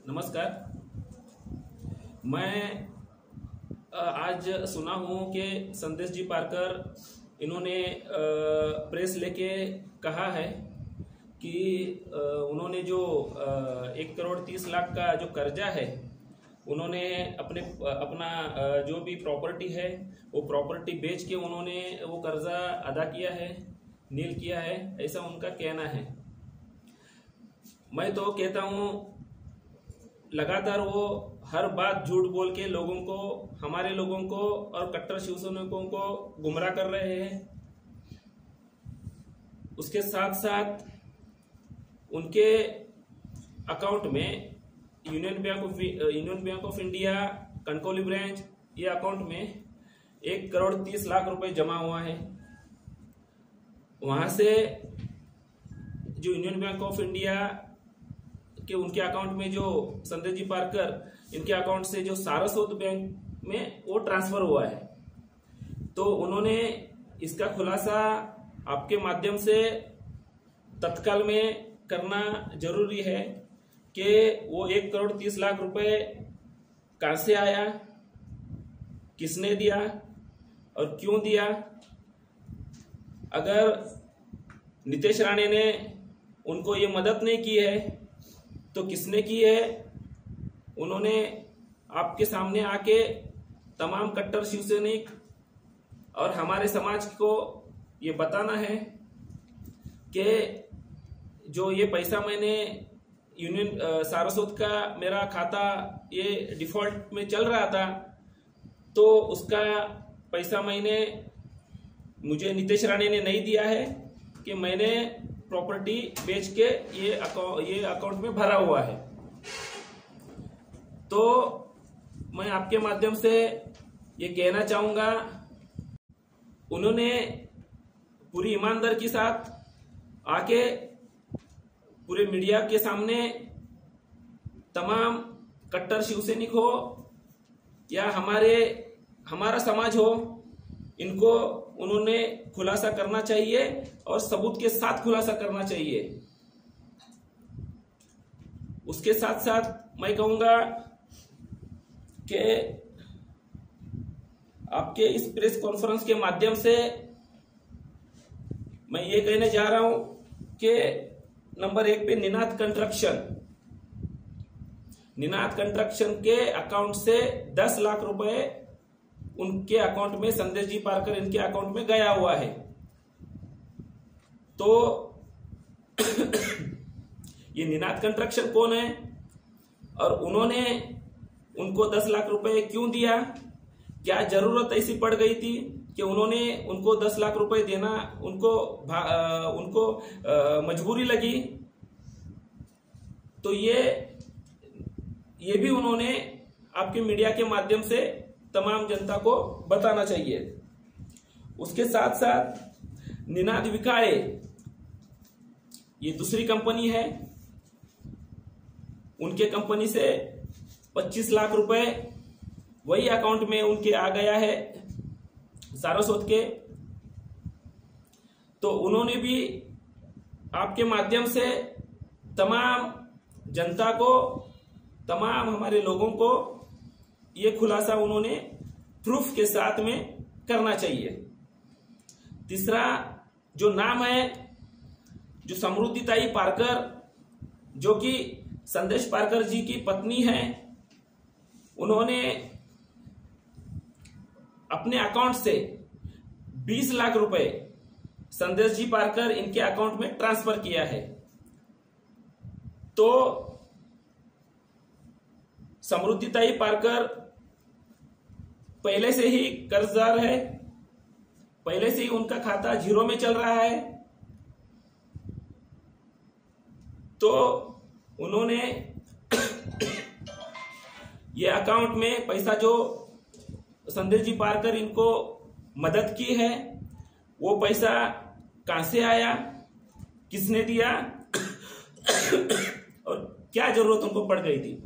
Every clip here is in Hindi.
नमस्कार। मैं आज सुना हूँ कि संदेश जी पारकर इन्होंने प्रेस लेके कहा है कि उन्होंने जो 1,30,00,000 का जो कर्जा है उन्होंने अपना जो भी प्रॉपर्टी है वो प्रॉपर्टी बेच के उन्होंने वो कर्जा अदा किया है, नील किया है, ऐसा उनका कहना है। मैं तो कहता हूँ लगातार वो हर बात झूठ बोल के लोगों को, हमारे लोगों को और कट्टर शिवसैनिकों को गुमराह कर रहे हैं। उसके साथ साथ उनके अकाउंट में Union Bank of India Kankavli branch, ये अकाउंट में 1,30,00,000 रुपए जमा हुआ है। वहां से जो यूनियन बैंक ऑफ इंडिया कि उनके अकाउंट में जो संदेश जी पारकर इनके अकाउंट से जो सारस्वत बैंक में वो ट्रांसफर हुआ है, तो उन्होंने इसका खुलासा आपके माध्यम से तत्काल में करना जरूरी है कि वो 1,30,00,000 रुपए कहां से आया, किसने दिया और क्यों दिया। अगर नितेश राणे ने उनको ये मदद नहीं की है तो किसने की है। उन्होंने आपके सामने आके तमाम कट्टर शिवसैनिक और हमारे समाज को ये बताना है कि जो ये पैसा मैंने यूनियन सारस्वत का मेरा खाता ये डिफॉल्ट में चल रहा था, तो उसका पैसा मुझे नितेश राणे ने नहीं दिया है कि मैंने प्रॉपर्टी बेच के ये अकाउंट में भरा हुआ है। तो मैं आपके माध्यम से ये कहना चाहूंगा, उन्होंने पूरी ईमानदारी के साथ आके पूरे मीडिया के सामने तमाम कट्टर शिवसैनिक हो या हमारा समाज हो, इनको उन्होंने खुलासा करना चाहिए और सबूत के साथ खुलासा करना चाहिए। उसके साथ साथ मैं कहूंगा कि आपके इस प्रेस कॉन्फ्रेंस के माध्यम से मैं ये कहने जा रहा हूं कि नंबर 1 पे निनाद कंस्ट्रक्शन के अकाउंट से 10 लाख रुपए उनके अकाउंट में, संदेश जी पारकर इनके अकाउंट में गया हुआ है। तो ये निनाद कंस्ट्रक्शन कौन है और उन्होंने उनको 10 लाख रुपए क्यों दिया? क्या जरूरत ऐसी पड़ गई थी कि उन्होंने उनको 10 लाख रुपए देना उनको मजबूरी लगी? तो ये भी उन्होंने आपके मीडिया के माध्यम से तमाम जनता को बताना चाहिए। उसके साथ साथ निनाद विकाळे, ये दूसरी कंपनी है, उनके कंपनी से 25 लाख रुपए वही अकाउंट में उनके आ गया है सारस्वत के। तो उन्होंने भी आपके माध्यम से तमाम जनता को, तमाम हमारे लोगों को ये खुलासा उन्होंने प्रूफ के साथ में करना चाहिए। तीसरा जो नाम है, जो समृद्धिताई पारकर, जो कि संदेश पारकर जी की पत्नी है, उन्होंने अपने अकाउंट से 20 लाख रुपए संदेश जी पारकर इनके अकाउंट में ट्रांसफर किया है। तो समृद्धिताई पारकर पहले से ही कर्जदार है, पहले से ही उनका खाता जीरो में चल रहा है। तो उन्होंने ये अकाउंट में पैसा जो संदेश जी पारकर इनको मदद की है, वो पैसा कहां से आया, किसने दिया और क्या जरूरत उनको पड़ गई थी।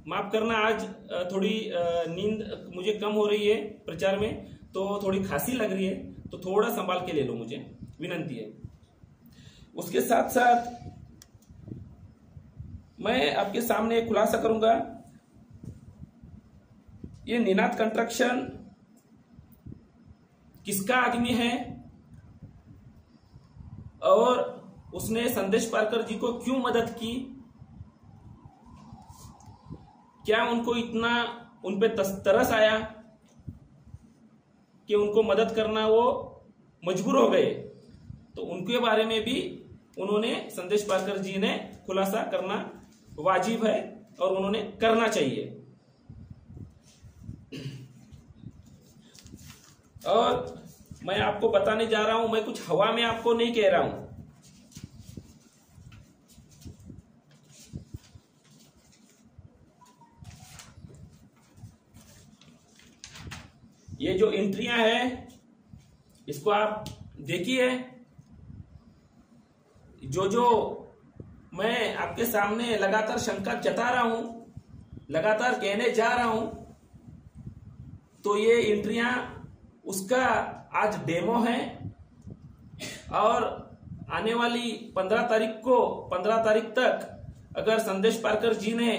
माफ करना, आज थोड़ी नींद मुझे कम हो रही है प्रचार में, तो थोड़ी खांसी लग रही है, तो थोड़ा संभाल के ले लो, मुझे विनंती है। उसके साथ साथ मैं आपके सामने खुलासा करूंगा, ये निनाद कंस्ट्रक्शन किसका आदमी है और उसने संदेश पारकर जी को क्यों मदद की, क्या उनको इतना उन पे तरस आया कि उनको मदद करना वो मजबूर हो गए। तो उनके बारे में भी उन्होंने संदेश पारकर जी ने खुलासा करना वाजिब है और उन्होंने करना चाहिए। और मैं आपको बताने जा रहा हूं, मैं कुछ हवा में आपको नहीं कह रहा हूं। ये जो एंट्रियां हैं इसको आप देखिए, जो मैं आपके सामने लगातार शंका जता रहा हूं, लगातार कहने जा रहा हूं, तो ये एंट्रियां उसका आज डेमो है। और आने वाली 15 तारीख तक अगर संदेश पारकर जी ने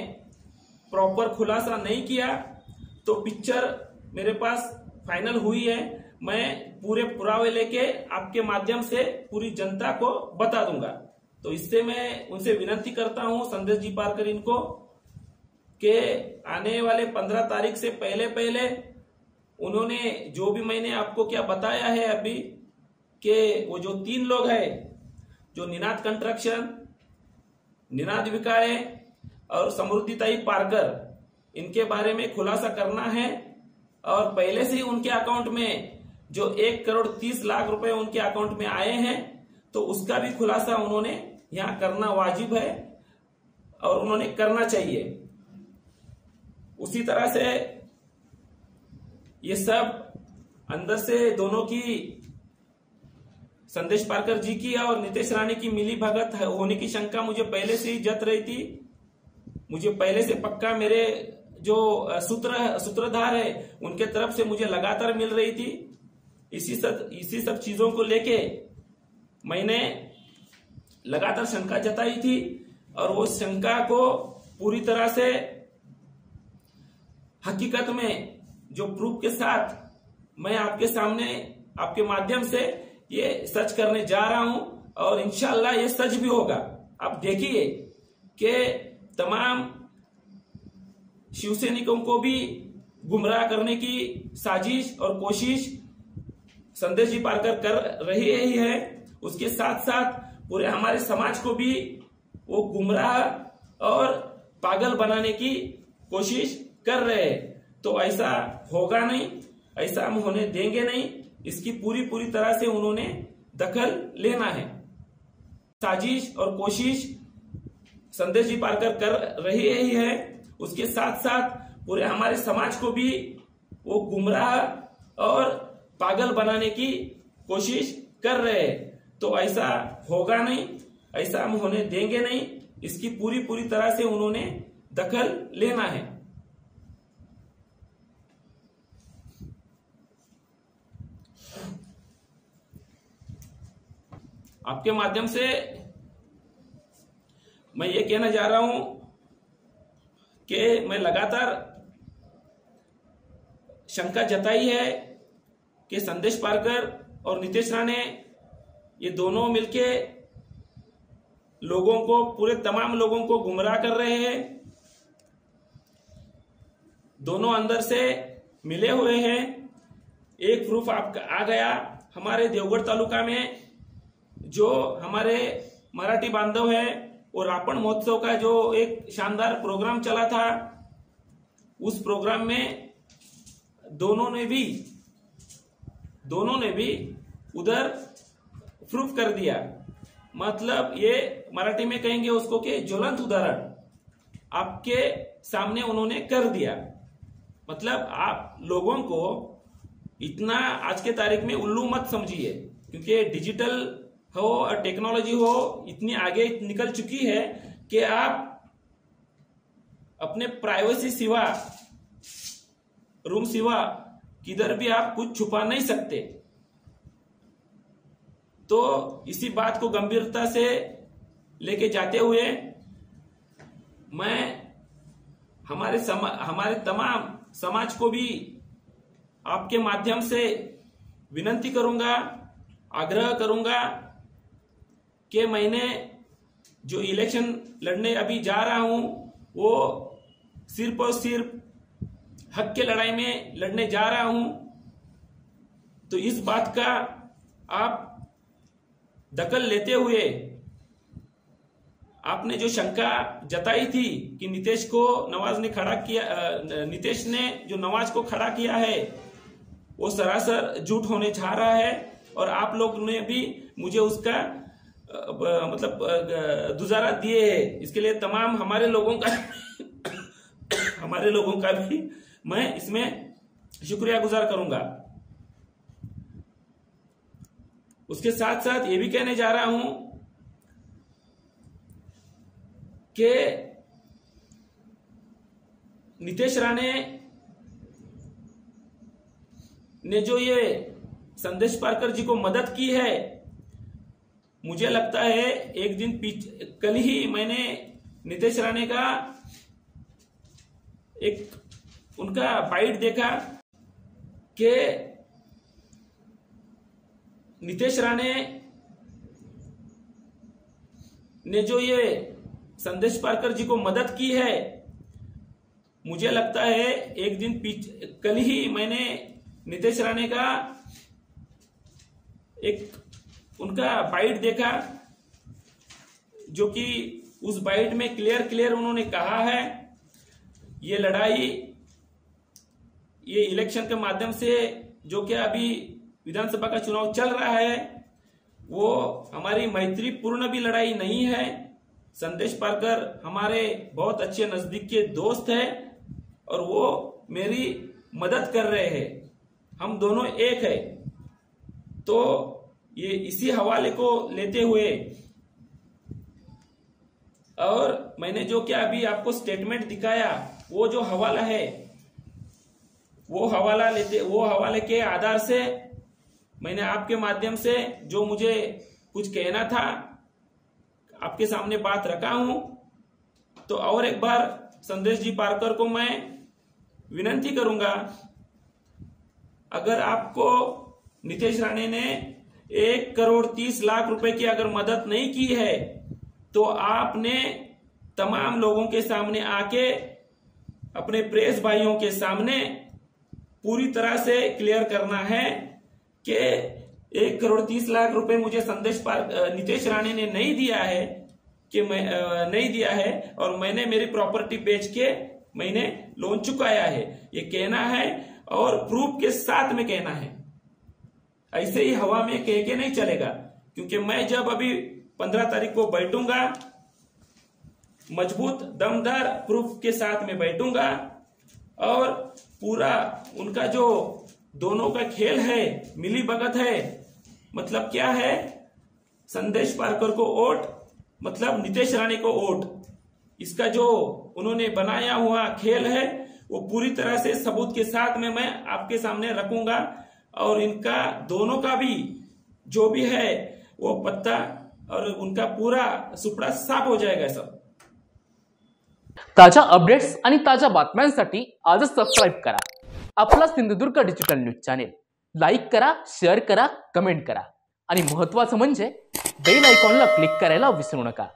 प्रॉपर खुलासा नहीं किया तो पिक्चर मेरे पास फाइनल हुई है। मैं पूरे पुरावे लेके आपके माध्यम से पूरी जनता को बता दूंगा। तो इससे मैं उनसे विनती करता हूं संदेश जी पारकर इनको कि आने वाले 15 तारीख से पहले उन्होंने जो भी मैंने आपको क्या बताया है अभी कि वो जो 3 लोग हैं, जो निनाद कंस्ट्रक्शन, निनाद विकाळे और समृद्धिताई पारकर, इनके बारे में खुलासा करना है। और पहले से ही उनके अकाउंट में जो 1,30,00,000 रुपए उनके अकाउंट में आए हैं, तो उसका भी खुलासा उन्होंने यहां करना वाजिब है और उन्होंने करना चाहिए। उसी तरह से ये सब अंदर से दोनों की, संदेश पारकर जी की और नितेश राणे की मिली भगत होने की शंका मुझे पहले से ही जत रही थी। मुझे पहले से पक्का मेरे जो सूत्रधार है उनके तरफ से मुझे लगातार मिल रही थी। इसी सब चीजों को लेके मैंने लगातार शंका जताई थी और वो शंका को पूरी तरह से हकीकत में जो प्रूफ के साथ मैं आपके सामने आपके माध्यम से ये सच करने जा रहा हूं और इंशाल्लाह ये सच भी होगा। आप देखिए कि तमाम शिवसैनिकों को भी गुमराह करने की साजिश और कोशिश संदेश जी पारकर कर रही ही है, उसके साथ साथ पूरे हमारे समाज को भी वो गुमराह और पागल बनाने की कोशिश कर रहे हैं। तो ऐसा होगा नहीं, ऐसा हम होने देंगे नहीं। इसकी पूरी तरह से उन्होंने दखल लेना है। साजिश और कोशिश संदेश जी पारकर कर रही ही है, उसके साथ साथ पूरे हमारे समाज को भी वो गुमराह और पागल बनाने की कोशिश कर रहे हैं। तो ऐसा होगा नहीं, ऐसा हम होने देंगे नहीं। इसकी पूरी तरह से उन्होंने दखल लेना है। आपके माध्यम से मैं ये कहना जा रहा हूं कि मैं लगातार शंका जताई है कि संदेश पारकर और नितेश राणे ये दोनों मिलके लोगों को, पूरे तमाम लोगों को गुमराह कर रहे हैं। दोनों अंदर से मिले हुए हैं। एक प्रूफ आपका आ गया, हमारे देवगढ़ तालुका में जो हमारे मराठी बांधव है और रापण महोत्सव का जो एक शानदार प्रोग्राम चला था, उस प्रोग्राम में दोनों ने भी उधर प्रूफ कर दिया। मतलब ये मराठी में कहेंगे उसको कि ज्वलंत उदाहरण आपके सामने उन्होंने कर दिया। मतलब आप लोगों को इतना आज के तारीख में उल्लू मत समझिए, क्योंकि डिजिटल हो और टेक्नोलॉजी हो इतनी आगे निकल चुकी है कि आप अपने प्राइवेसी सिवा, रूम सिवा किधर भी आप कुछ छुपा नहीं सकते। तो इसी बात को गंभीरता से लेके जाते हुए मैं हमारे तमाम समाज को भी आपके माध्यम से विनती करूंगा, आग्रह करूंगा कि मैंने जो इलेक्शन लड़ने अभी जा रहा हूं वो सिर्फ और सिर्फ हक के लड़ाई में लड़ने जा रहा हूं। तो इस बात का आप दखल लेते हुए आपने जो शंका जताई थी कि नीतीश ने जो नवाज को खड़ा किया है वो सरासर झूठ होने जा रहा है, और आप लोग ने भी मुझे उसका दुजारा दिए है। इसके लिए तमाम हमारे लोगों का भी मैं इसमें शुक्रिया गुजार करूंगा। उसके साथ साथ ये भी कहने जा रहा हूं कि नीतीश राणे ने जो ये संदेश पारकर जी को मदद की है, मुझे लगता है एक दिन कल ही मैंने नीतीश राणे का एक उनका बाइट देखा कि नीतीश राणे ने जो ये संदेश पारकर जी को मदद की है, मुझे लगता है एक दिन कल ही मैंने नीतीश राणे का एक उनका बाइट देखा, जो कि उस बाइट में क्लियर उन्होंने कहा है ये लड़ाई, ये इलेक्शन के माध्यम से जो कि अभी विधानसभा का चुनाव चल रहा है वो हमारी मैत्रीपूर्ण भी लड़ाई नहीं है। संदेश पारकर हमारे बहुत अच्छे नजदीक के दोस्त हैं और वो मेरी मदद कर रहे हैं, हम दोनों एक है। तो ये इसी हवाले को लेते हुए, और मैंने जो क्या अभी आपको स्टेटमेंट दिखाया वो जो हवाला है वो हवाले के आधार से मैंने आपके माध्यम से जो मुझे कुछ कहना था आपके सामने बात रखा हूं। तो और एक बार संदेश जी पारकर को मैं विनती करूंगा, अगर आपको नीतीश राणे ने 1,30,00,000 रुपए की अगर मदद नहीं की है तो आपने तमाम लोगों के सामने आके अपने प्रेस भाइयों के सामने पूरी तरह से क्लियर करना है कि 1,30,00,000 रुपए मुझे नीतीश राणे ने नहीं दिया है, नहीं दिया है, और मैंने मेरी प्रॉपर्टी बेच के मैंने लोन चुकाया है, ये कहना है और प्रूफ के साथ में कहना है। ऐसे ही हवा में कह के नहीं चलेगा, क्योंकि मैं जब अभी 15 तारीख को बैठूंगा मजबूत दमदार प्रूफ के साथ में बैठूंगा, और पूरा उनका जो दोनों का खेल है, मिली भगत है, मतलब क्या है, संदेश पारकर को वोट मतलब नीतीश राणे को वोट, इसका जो उन्होंने बनाया हुआ खेल है वो पूरी तरह से सबूत के साथ में मैं आपके सामने रखूंगा, और इनका दोनों का भी जो भी है वो पत्ता और उनका पूरा सुपडा साफ हो जाएगा सब। ताजा अपडेट्स आणि ताजा बातम्यांसाठी आजच सबस्क्राइब करा आपला Sindhudurg digital news channel. Like करा, शेअर करा, कमेंट करा, आणि महत्त्वाचं म्हणजे बेल आयकॉनला क्लिक करायला विसरू नका।